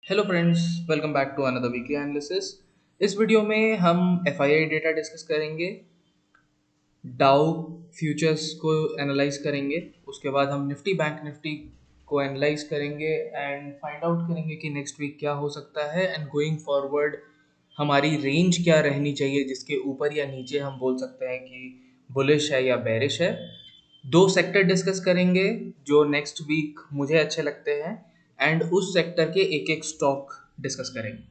Hello friends, welcome back to another weekly analysis. इस video में हम एफआईआई डेटा डिस्कस करेंगे, डाउ फ्यूचर्स को एनालाइज करेंगे, उसके बाद हम निफ्टी बैंक निफ्टी को एनालाइज करेंगे एंड फाइंड आउट करेंगे कि नेक्स्ट वीक क्या हो सकता है एंड गोइंग फॉरवर्ड हमारी रेंज क्या रहनी चाहिए जिसके ऊपर या नीचे हम बोल सकते हैं कि बुलिश है या बेरिश है। दो सेक्टर डिस्कस करेंगे जो नेक्स्ट वीक मुझे अच्छे लगते हैं एंड उस सेक्टर के एक एक स्टॉक डिस्कस करेंगे।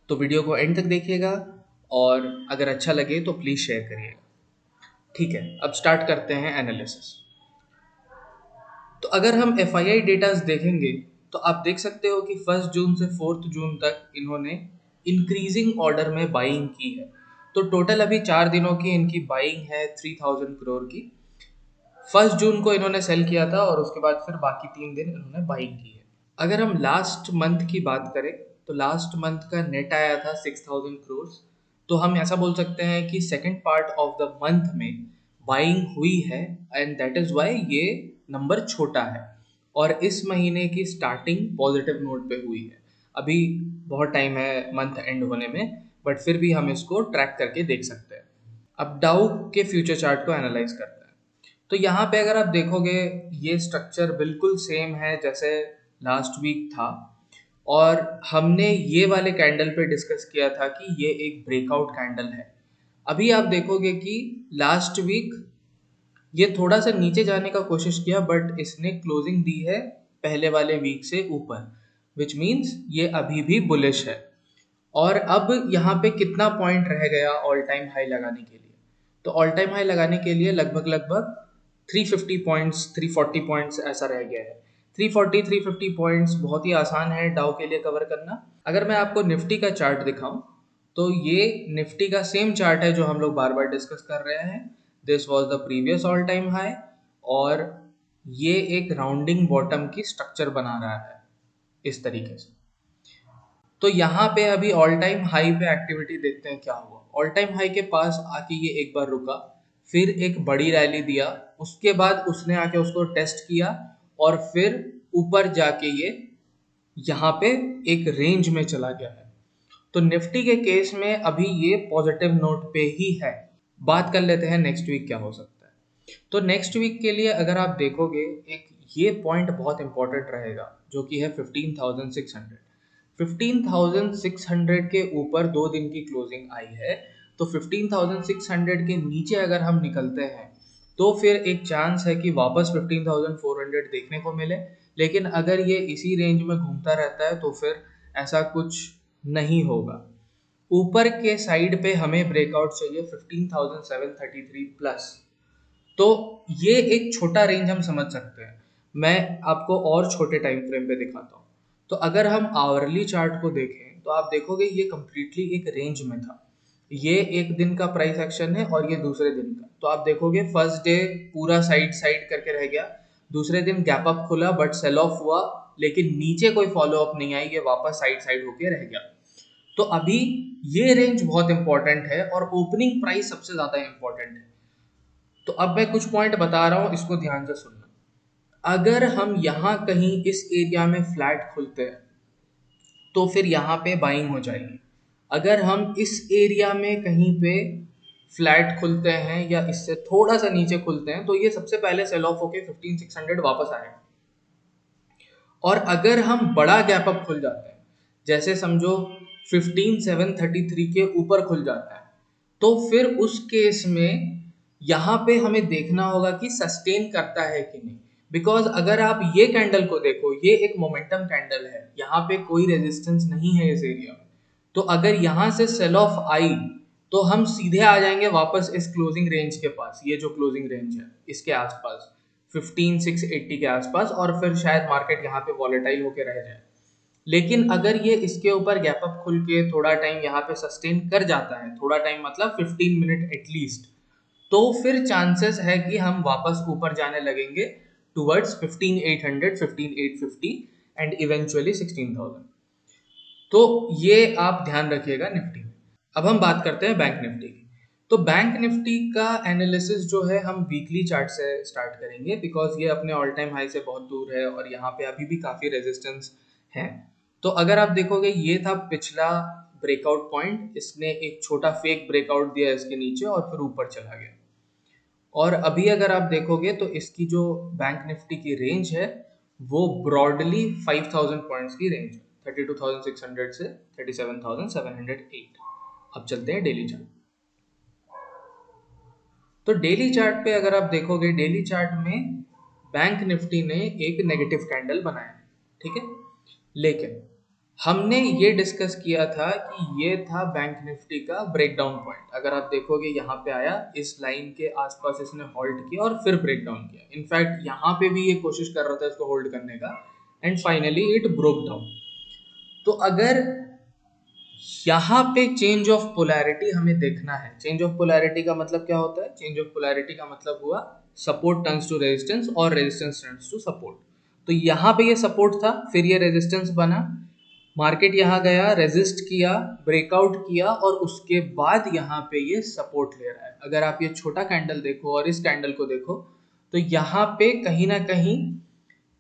तो वीडियो को एंड तक देखिएगा और अगर अच्छा लगे तो प्लीज़ शेयर करिएगा। ठीक है, अब स्टार्ट करते हैं एनालिसिस। तो अगर हम एफ आई आई डेटाज देखेंगे तो आप देख सकते हो कि 1 जून से 4 जून तक इन्होंने इंक्रीजिंग ऑर्डर में बाइंग की है। तो टोटल अभी 4 दिनों की इनकी बाइंग है 3000 करोड़ की। 1 जून को इन्होंने सेल किया था और उसके बाद फिर बाकी 3 दिन इन्होंने बाइंग की है। अगर हम लास्ट मंथ की बात करें तो लास्ट मंथ का नेट आया था 6000 करोड़। तो हम ऐसा बोल सकते हैं कि second part of the month में बाइंग हुई है एंड दैट इज वाई ये नंबर छोटा है। और इस महीने की स्टार्टिंग पॉजिटिव नोट पे हुई है। अभी बहुत टाइम है मंथ एंड होने में, बट फिर भी हम इसको ट्रैक करके देख सकते हैं। अब डाउ के फ्यूचर चार्ट को एनालाइज करते हैं। तो यहाँ पे अगर आप देखोगे ये स्ट्रक्चर बिल्कुल सेम है जैसे लास्ट वीक था। और हमने ये वाले कैंडल पे डिस्कस किया था कि ये एक ब्रेकआउट कैंडल है। अभी आप देखोगे कि लास्ट वीक ये थोड़ा सा नीचे जाने का कोशिश किया बट इसने क्लोजिंग दी है पहले वाले वीक से ऊपर, विच मीन्स ये अभी भी बुलिश है। और अब यहाँ पे कितना पॉइंट रह गया ऑल टाइम हाई लगाने के लिए? तो ऑल टाइम हाई लगाने के लिए लगभग लगभग 350 पॉइंट्स 340 पॉइंट्स ऐसा रह गया है। 340 350 पॉइंट्स बहुत ही आसान है डाउ के लिए कवर करना। अगर मैं आपको निफ्टी का चार्ट दिखाऊं तो ये निफ्टी का सेम चार्ट है जो हम लोग बार बार डिस्कस कर रहे हैं। This was the previous all time high और ये एक राउंडिंग बॉटम की स्ट्रक्चर बना रहा है इस तरीके से। तो यहाँ पे अभी ऑल टाइम हाई पे एक्टिविटी देखते हैं क्या हुआ। ऑल टाइम हाई के पास आके ये एक बार रुका, फिर एक बड़ी रैली दिया, उसके बाद उसने आके उसको टेस्ट किया और फिर ऊपर जाके ये यहाँ पे एक रेंज में चला गया है। तो निफ्टी के केस में अभी ये पॉजिटिव नोट पे ही है। बात कर लेते हैं नेक्स्ट वीक क्या हो सकता है। तो नेक्स्ट वीक के लिए अगर आप देखोगे एक ये पॉइंट बहुत इंपॉर्टेंट रहेगा जो कि है 15,600। 15,600 के ऊपर 2 दिन की क्लोजिंग आई है। तो 15,600 के नीचे अगर हम निकलते हैं तो फिर एक चांस है कि वापस 15,400 देखने को मिले। लेकिन अगर ये इसी रेंज में घूमता रहता है तो फिर ऐसा कुछ नहीं होगा। ऊपर के साइड पे हमें ब्रेकआउट चाहिए 15,733 प्लस। तो ये एक छोटा रेंज हम समझ सकते हैं। मैं आपको और छोटे टाइम फ्रेम पे दिखाता हूँ। तो अगर हम आवरली चार्ट को देखें तो आप देखोगे ये कंप्लीटली एक रेंज में था। ये एक दिन का प्राइस एक्शन है और ये दूसरे दिन का। तो आप देखोगे फर्स्ट डे पूरा साइड साइड करके रह गया, दूसरे दिन गैप अप खुला बट सेल ऑफ हुआ, लेकिन नीचे कोई फॉलो अप नहीं आई, ये वापस साइड साइड होके रह गया। तो अभी ये रेंज बहुत इंपॉर्टेंट है और ओपनिंग प्राइस सबसे ज्यादा इंपॉर्टेंट है। तो अब मैं कुछ पॉइंट बता रहा हूं, इसको ध्यान से सुनना। अगर हम यहाँ कहीं इस एरिया में फ्लैट खुलते हैं तो फिर यहाँ पे बाइंग हो जाएगी। अगर हम इस एरिया में कहीं पे फ्लैट खुलते हैं या इससे थोड़ा सा नीचे खुलते हैं तो ये सबसे पहले सेल ऑफ होके 15,600 वापस आएगा। और अगर हम बड़ा गैप अप खुल जाते हैं, जैसे समझो 15,733 के ऊपर खुल जाता है, तो फिर उस केस में यहाँ पे हमें देखना होगा कि सस्टेन करता है कि नहीं। बिकॉज अगर आप ये कैंडल को देखो, ये एक मोमेंटम कैंडल है, यहाँ पे कोई रेजिस्टेंस नहीं है इस एरिया में। तो अगर यहाँ से सेल ऑफ आई तो हम सीधे आ जाएंगे वापस इस क्लोजिंग रेंज के पास, ये जो क्लोजिंग रेंज है इसके आसपास 15,680 के आसपास, और फिर शायद मार्केट यहाँ पे वॉलेटाइल होके रह जाए। लेकिन अगर ये इसके ऊपर गैप अप खुल के थोड़ा टाइम यहाँ पे सस्टेन कर जाता है, थोड़ा टाइम मतलब 15 मिनट एटलीस्ट, तो फिर चांसेस है कि हम वापस ऊपर जाने लगेंगे टुवर्ड्स 15,800 15,850 एंड इवेंचुअली 16,000। तो ये आप ध्यान रखिएगा निफ्टी में। अब हम बात करते हैं बैंक निफ्टी की। तो बैंक निफ्टी का एनालिसिस जो है हम वीकली चार्ट से स्टार्ट करेंगे बिकॉज ये अपने ऑल टाइम हाई से बहुत दूर है और यहाँ पे अभी भी काफ़ी रेजिस्टेंस है। तो अगर आप देखोगे ये था पिछला ब्रेकआउट पॉइंट, इसने एक छोटा फेक ब्रेकआउट दिया इसके नीचे और फिर ऊपर चला गया। और अभी अगर आप देखोगे तो इसकी जो बैंक निफ्टी की रेंज है वो ब्रॉडली 5000 पॉइंट्स की रेंज है, 32,600 से 37,708। अब चलते हैं डेली चार्ट। तो डेली चार्ट पे अगर आप देखोगे, डेली चार्ट में बैंक निफ्टी ने एक नेगेटिव कैंडल बनाया है, ठीक है। लेकिन हमने ये डिस्कस किया था कि ये था बैंक निफ्टी का ब्रेकडाउन पॉइंट। अगर आप देखोगे यहाँ पे आया, इस लाइन के आसपास इसने होल्ड किया और फिर ब्रेकडाउन किया। इनफैक्ट यहाँ पे भी ये कोशिश कर रहा था इसको होल्ड करने का, and finally it broke down. तो अगर यहाँ पे चेंज ऑफ पोलैरिटी हमें देखना है, चेंज ऑफ पोलैरिटी का मतलब क्या होता है? चेंज ऑफ पोलैरिटी का मतलब हुआ सपोर्ट टर्न्स टू रेजिस्टेंस और रेजिस्टेंस टर्न्स टू सपोर्ट। तो यहाँ पे ये सपोर्ट था, फिर ये रेजिस्टेंस बना, मार्केट यहाँ गया, रेजिस्ट किया, ब्रेकआउट किया और उसके बाद यहाँ पे ये सपोर्ट ले रहा है। अगर आप ये छोटा कैंडल देखो और इस कैंडल को देखो तो यहाँ पे कहीं ना कहीं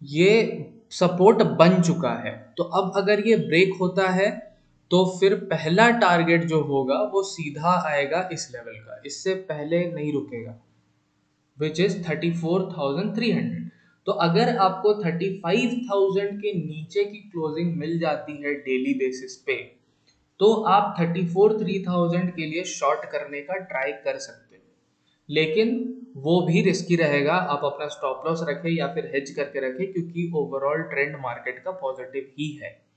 ये सपोर्ट बन चुका है। तो अब अगर ये ब्रेक होता है तो फिर पहला टारगेट जो होगा वो सीधा आएगा इस लेवल का, इससे पहले नहीं रुकेगा, विच इज 34,300। तो अगर आपको 35,000 के नीचे की क्लोजिंग मिल जाती है डेली बेसिस पे, तो आप 34,300 के लिए शॉर्ट करने का ट्राई कर सकते हो। लेकिन वो भी रिस्की रहेगा, आप अपना स्टॉप लॉस रखें या फिर हेज करके रखें, क्योंकि ओवरऑल ट्रेंड मार्केट का पॉजिटिव ही है।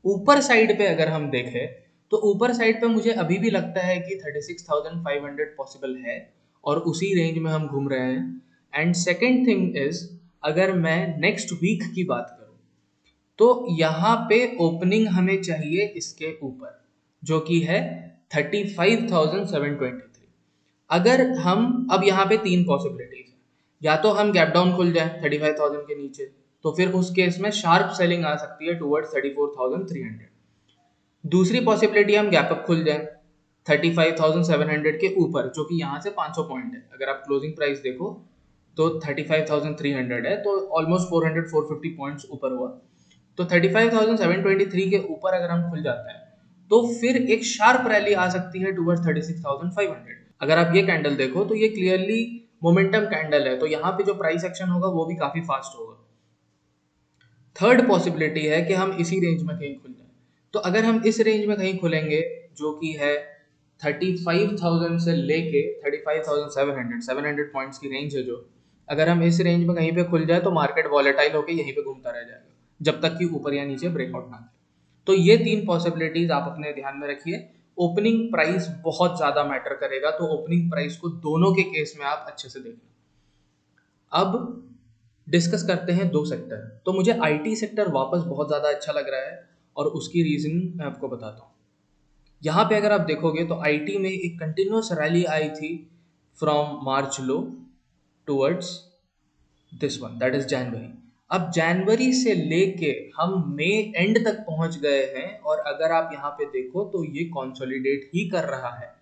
ऊपर साइड पे अगर हम देखें तो ऊपर साइड पे मुझे अभी भी लगता है कि 36,500 पॉसिबल है और उसी रेंज में हम घूम रहे हैं। एंड सेकेंड थिंग इज, अगर मैं नेक्स्ट वीक की बात करूं तो यहाँ पे ओपनिंग हमें चाहिए इसके ऊपर, जो कि है 35,723। अगर हम अब यहाँ पे तीन पॉसिबिलिटीज है, या तो हम गैप डाउन खुल जाए 35,000 के नीचे, तो फिर उस केस में शार्प सेलिंग आ सकती है टुवर्ड्स 34,300। दूसरी पॉसिबिलिटी, हम गैप अप खुल जाए 35,700 के ऊपर, जो कि यहाँ से 500 पॉइंट है। अगर आप क्लोजिंग प्राइस देखो तो 35,300 है, तो ऑलमोस्ट 400-450 पॉइंट्स ऊपर हुआ। तो 35,723 के ऊपर अगर हम खुल जाते हैं तो फिर एक शार्प रैली आ सकती है टुवर्ड्स 36,500। अगर आप ये कैंडल देखो तो ये क्लियरली मोमेंटम कैंडल है, तो यहाँ पे जो प्राइस एक्शन होगा वो भी काफी फास्ट होगा। थर्ड पॉसिबिलिटी है कि हम इसी रेंज में कहीं खुल जाए। तो अगर हम इस रेंज में कहीं खुलेंगे, जो कि है 35,000 से लेके 35,700, 700 पॉइंट्स की रेंज है जो, अगर हम इस रेंज में कहीं पे खुल जाए तो मार्केट वॉलेटाइल होकर यहीं पे घूमता रह जाएगा जब तक कि ऊपर या नीचे ब्रेकआउट ना करे। तो ये तीन पॉसिबिलिटीज आप अपने ध्यान में रखिए। ओपनिंग प्राइस बहुत ज्यादा मैटर करेगा, तो ओपनिंग प्राइस को दोनों के केस में आप अच्छे से देखना। अब डिस्कस करते हैं दो सेक्टर। तो मुझे आईटी सेक्टर वापस बहुत ज़्यादा अच्छा लग रहा है और उसकी रीज़न मैं आपको बताता हूँ। यहाँ पे अगर आप देखोगे तो आईटी में एक कंटिन्यूस रैली आई थी from March low towards this one, that is जनवरी। अब जनवरी से लेके हम मई एंड तक पहुंच गए हैं और अगर आप यहाँ पे देखो तो ये कंसोलिडेट ही कर रहा है।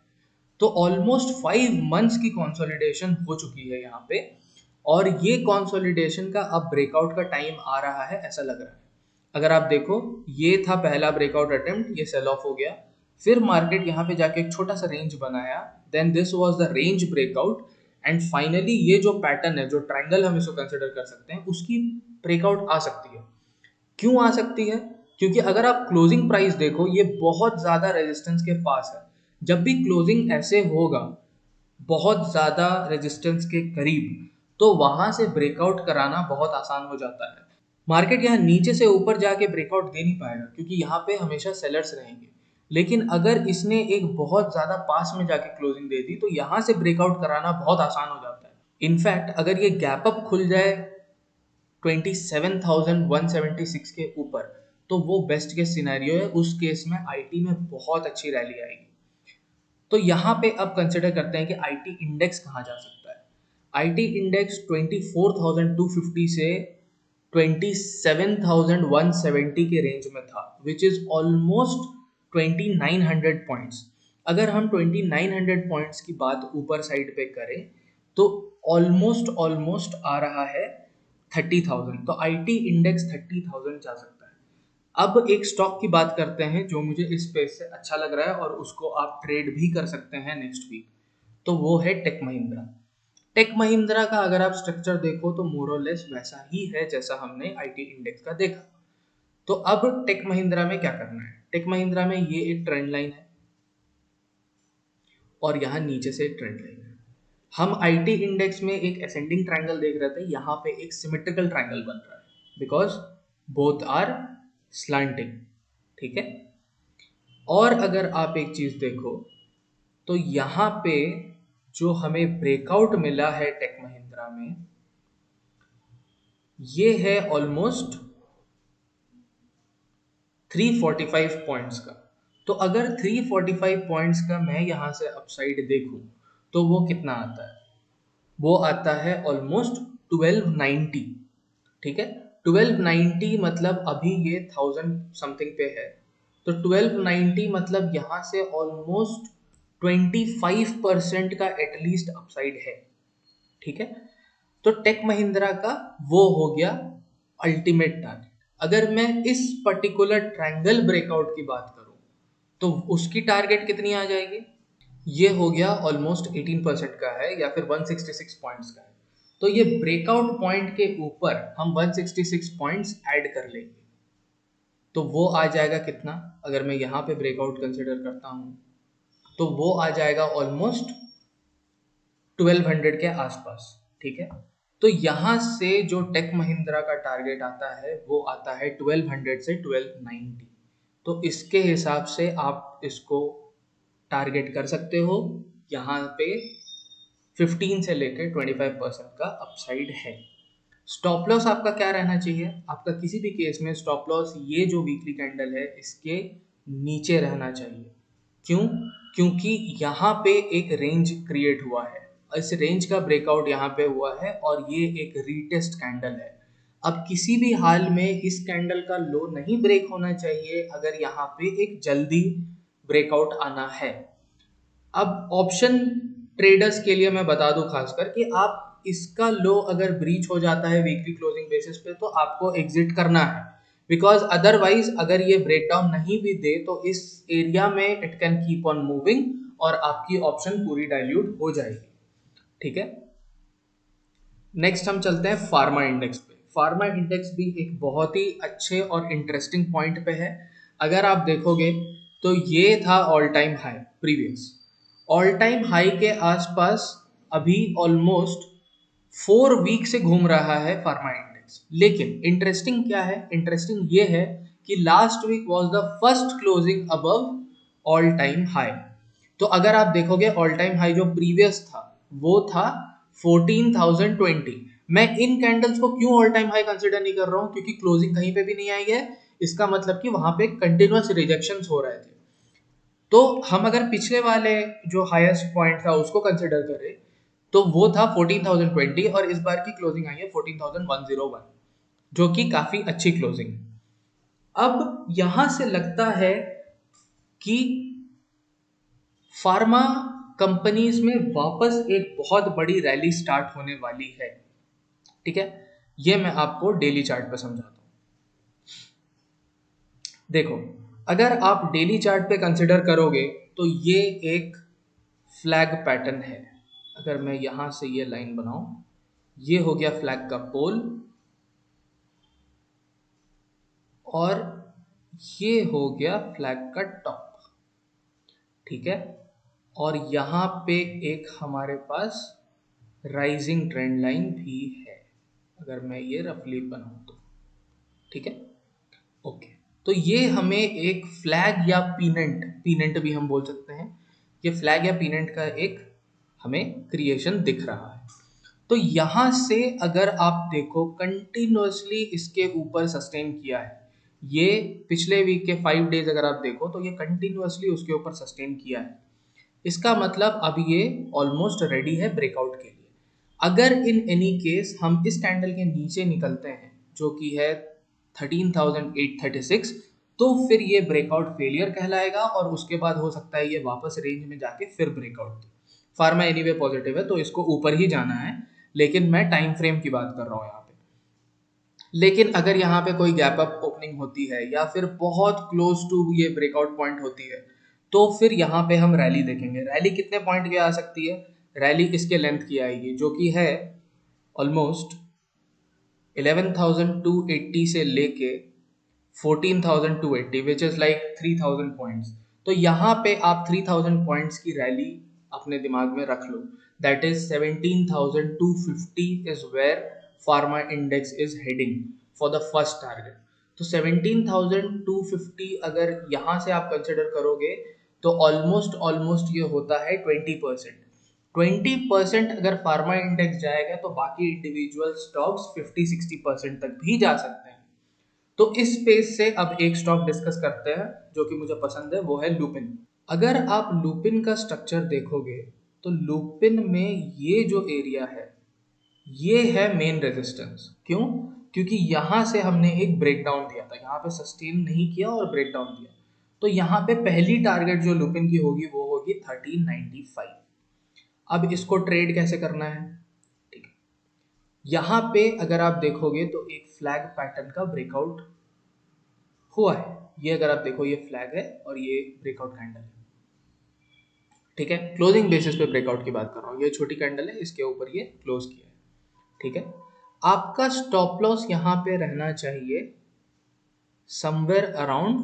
तो ऑलमोस्ट 5 मंथ्स की कंसोलिडेशन हो चुकी है यहाँ पे, और ये कंसोलिडेशन का अब ब्रेकआउट का टाइम आ रहा है ऐसा लग रहा है। अगर आप देखो, ये था पहला ब्रेकआउट अटेम्प्ट, ये सेल ऑफ हो गया, फिर मार्केट यहाँ पे जाके एक छोटा सा रेंज बनाया, then this was the range breakout, and finally ये जो पैटर्न है, जो ट्रायंगल हम इसको कंसिडर कर सकते हैं, उसकी ब्रेकआउट आ सकती है। क्यों आ सकती है? क्योंकि अगर आप क्लोजिंग प्राइस देखो, ये बहुत ज्यादा रेजिस्टेंस के पास है। जब भी क्लोजिंग ऐसे होगा बहुत ज्यादा रेजिस्टेंस के करीब, तो वहां से ब्रेकआउट कराना बहुत आसान हो जाता है। मार्केट यहाँ नीचे से ऊपर जाके ब्रेकआउट दे नहीं पाएगा क्योंकि यहाँ पे हमेशा सेलर्स रहेंगे। लेकिन अगर इसने एक बहुत ज्यादा पास में जाके क्लोजिंग दे दी तो यहाँ से ब्रेकआउट कराना बहुत आसान हो जाता है। इनफैक्ट अगर ये गैप अप खुल जाए 27,176 के ऊपर, तो वो बेस्ट केस सिनेरियो है। उस केस में आईटी में बहुत अच्छी रैली आएगी। तो यहाँ पे अब कंसिडर करते हैं कि आईटी इंडेक्स कहाँ जा सकता है। आईटी इंडेक्स 24,250 से 27,170 के रेंज में था, विच इज ऑलमोस्ट 2,900 पॉइंट्स। अगर हम 2,900 पॉइंट्स की बात ऊपर साइड पे करें तो ऑलमोस्ट ऑलमोस्ट आ रहा है 30,000। तो आईटी इंडेक्स 30,000 जा सकता है। अब एक स्टॉक की बात करते हैं जो मुझे इस स्पेस से अच्छा लग रहा है और उसको आप ट्रेड भी कर सकते हैं नेक्स्ट वीक, तो वो है टेक महिंद्रा। टेक महिंद्रा का अगर आप स्ट्रक्चर देखो तो मोर और लेस वैसा ही है जैसा हमने आईटी इंडेक्स का देखा। तो अब टेक महिंद्रा में क्या करना है, टेक महिंद्रा में ये एक ट्रेंड लाइन है और यहाँ नीचे से एक ट्रेंड लाइन है। हम आईटी इंडेक्स में एक असेंडिंग ट्रायंगल देख रहे थे, यहाँ पे एक सिमेट्रिकल ट्रायंगल बन रहा है बिकॉज बोथ आर स्लांटिंग, ठीक है। और अगर आप एक चीज देखो तो यहाँ पे जो हमें ब्रेकआउट मिला है टेक महिंद्रा में, ये है ऑलमोस्ट 345 पॉइंट्स का। तो अगर 345 पॉइंट्स का मैं यहाँ से अपसाइड देखूं तो वो कितना आता है, वो आता है ऑलमोस्ट 1290, ठीक है। 1290 मतलब अभी ये 1000 समथिंग पे है, तो 1290 मतलब यहाँ से ऑलमोस्ट 25% का एटलीस्ट अपसाइड है, ठीक है। तो टेक महिंद्रा का वो हो गया अल्टीमेट टारगेट। अगर मैं इस पर्टिकुलर ट्रायंगल ब्रेकआउट की बात करूं तो उसकी टारगेट कितनी आ जाएगी, ये हो गया ऑलमोस्ट 18% का है या फिर 166 पॉइंट्स का है। तो ये ब्रेकआउट पॉइंट के ऊपर हम 166 पॉइंट्स ऐड कर लेंगे तो वो आ जाएगा कितना, अगर मैं यहाँ पे ब्रेकआउट कंसिडर करता हूँ तो वो आ जाएगा ऑलमोस्ट 1200 के आसपास, ठीक है। तो यहाँ से जो टेक महिंद्रा का टारगेट आता है वो आता है 1200 से 1290। तो इसके हिसाब से आप इसको टारगेट कर सकते हो। यहाँ पे 15 से लेकर 25% का अपसाइड है। स्टॉप लॉस आपका क्या रहना चाहिए, आपका किसी भी केस में स्टॉप लॉस ये जो वीकली कैंडल है इसके नीचे रहना चाहिए। क्यों, क्योंकि यहाँ पे एक रेंज क्रिएट हुआ है, इस रेंज का ब्रेकआउट यहाँ पे हुआ है और ये एक रीटेस्ट कैंडल है। अब किसी भी हाल में इस कैंडल का लो नहीं ब्रेक होना चाहिए अगर यहाँ पे एक जल्दी ब्रेकआउट आना है। अब ऑप्शन ट्रेडर्स के लिए मैं बता दूं खासकर कि आप इसका लो अगर ब्रीच हो जाता है वीकली क्लोजिंग बेसिस पे तो आपको एग्जिट करना है, बिकॉज अदरवाइज अगर ये ब्रेकडाउन नहीं भी दे तो इस एरिया में it can keep on moving और आपकी ऑप्शन पूरी डाइल्यूट हो जाएगी, ठीक है। नेक्स्ट हम चलते हैं फार्मा इंडेक्स पे। फार्मा इंडेक्स भी एक बहुत ही अच्छे और इंटरेस्टिंग पॉइंट पे है। अगर आप देखोगे तो ये था all time high, previous all time high के आसपास अभी ऑलमोस्ट 4 वीक से घूम रहा है फार्मा इंडेक्स। लेकिन इंटरेस्टिंग क्या है, इंटरेस्टिंग ये है कि last week was the first closing above all time high. तो अगर आप देखोगे ऑल टाइम हाई जो प्रीवियस था वो था 14,020। मैं इन कैंडल्स को क्यों ऑल टाइम हाई कंसिडर नहीं कर रहा हूँ, क्योंकि क्लोजिंग कहीं पे भी नहीं आई है। इसका मतलब कि वहां पे कंटिन्यूअस रिजेक्शंस हो रहे थे। तो हम अगर पिछले वाले जो हाईएस्ट पॉइंट था उसको कंसिडर करें तो वो था 14,020 और इस बार की क्लोजिंग आई है 14,101, जो कि काफी अच्छी क्लोजिंग है। अब यहां से लगता है कि फार्मा कंपनीज में वापस एक बहुत बड़ी रैली स्टार्ट होने वाली है, ठीक है। ये मैं आपको डेली चार्ट पे समझाता हूँ। देखो, अगर आप डेली चार्ट पे कंसिडर करोगे तो ये एक फ्लैग पैटर्न है। अगर मैं यहां से ये लाइन बनाऊं, ये हो गया फ्लैग का पोल और ये हो गया फ्लैग का टॉप, ठीक है। और यहाँ पे एक हमारे पास राइजिंग ट्रेंड लाइन भी है, अगर मैं ये रफली बनाऊं तो, ठीक है, ओके। तो ये हमें एक फ्लैग या पीनेंट, पीनेंट भी हम बोल सकते हैं, ये फ्लैग या पीनेंट का एक हमें क्रिएशन दिख रहा है। तो यहाँ से अगर आप देखो कंटिन्यूअसली इसके ऊपर सस्टेन किया है, ये पिछले वीक के 5 डेज अगर आप देखो तो ये कंटिन्यूअसली उसके ऊपर सस्टेन किया है। इसका मतलब अब ये ऑलमोस्ट रेडी है ब्रेकआउट के लिए। अगर इन एनी केस हम इस कैंडल के नीचे निकलते हैं जो कि है 13,836, तो फिर ये ब्रेकआउट फेलियर कहलाएगा और उसके बाद हो सकता है ये वापस रेंज में जाके फिर ब्रेकआउट दे। फार्मा एनीवे पॉजिटिव है तो इसको ऊपर ही जाना है, लेकिन मैं टाइम फ्रेम की बात कर रहा हूँ यहाँ पे। लेकिन अगर यहाँ पे कोई गैप अप ओपनिंग ओपनिंग होती है या फिर बहुत क्लोज टू ये ब्रेकआउट पॉइंट होती है, तो फिर यहाँ पे हम रैली देखेंगे। रैली कितने पॉइंट की आ सकती है? रैली इसके लेंथ की आएगी, जो कि है ऑलमोस्ट 11,280 से लेके 14,280, विच इज लाइक 3,000 पॉइंट्स। तो यहाँ पे आप 3,000 पॉइंट्स की रैली अपने दिमाग में रख लो। That is 17,250 is where pharma index is heading for the first target. तो 17,250 अगर यहाँ से आप कंसिडर करोगे तो ऑलमोस्ट ऑलमोस्ट ये होता है 20%। 20% अगर फार्मा इंडेक्स जाएगा तो बाकी इंडिविजुअल स्टॉक्स 50-60% तक भी जा सकते हैं। तो इस स्पेस से अब एक स्टॉक डिस्कस करते हैं जो कि मुझे पसंद है, वो है लुपिन। अगर आप लुपिन का स्ट्रक्चर देखोगे तो लुपिन में ये जो एरिया है ये है मेन रेजिस्टेंस। क्यों? क्योंकि यहाँ से हमने एक ब्रेकडाउन दिया था, यहाँ पे सस्टेन नहीं किया और ब्रेकडाउन दिया। तो यहाँ पे पहली टारगेट जो लुपिन की होगी वो होगी 1395। अब इसको ट्रेड कैसे करना है? ठीक है, यहाँ पे अगर आप देखोगे तो एक फ्लैग पैटर्न का ब्रेकआउट हुआ है। ये अगर आप देखो ये फ्लैग है और ये ब्रेकआउट कैंडल है। ठीक है, क्लोजिंग बेसिस पे ब्रेकआउट की बात कर रहा हूँ। ये छोटी कैंडल है, इसके ऊपर ये क्लोज किया है। ठीक है, आपका स्टॉप लॉस यहाँ पे रहना चाहिए समवेयर अराउंड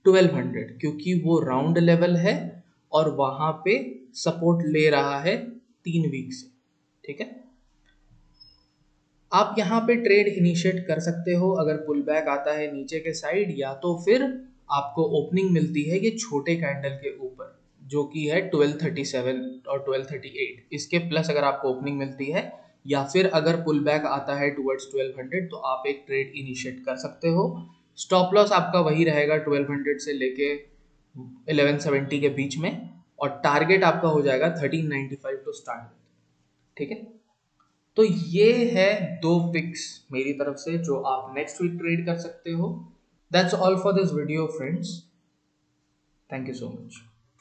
1200, क्योंकि वो राउंड लेवल है और वहां पे सपोर्ट ले रहा है 3 वीक से। ठीक है, आप यहाँ पे ट्रेड इनिशिएट कर सकते हो अगर पुल बैक आता है नीचे के साइड, या तो फिर आपको ओपनिंग मिलती है ये छोटे कैंडल के ऊपर जो कि है 1237 और 1238, इसके प्लस अगर आपको ओपनिंग मिलती है, या फिर अगर पुल बैक आता है टुवर्ड्स 1200 तो आप एक ट्रेड इनिशिएट कर सकते हो। स्टॉप लॉस आपका वही रहेगा 1200 से लेके 1170 के बीच में, और टारगेट आपका हो जाएगा 1395 टू स्टार्ट। ठीक है, तो ये है 2 पिक्स मेरी तरफ से जो आप नेक्स्ट वीक ट्रेड कर सकते हो। That's all for this video friends, thank you so much.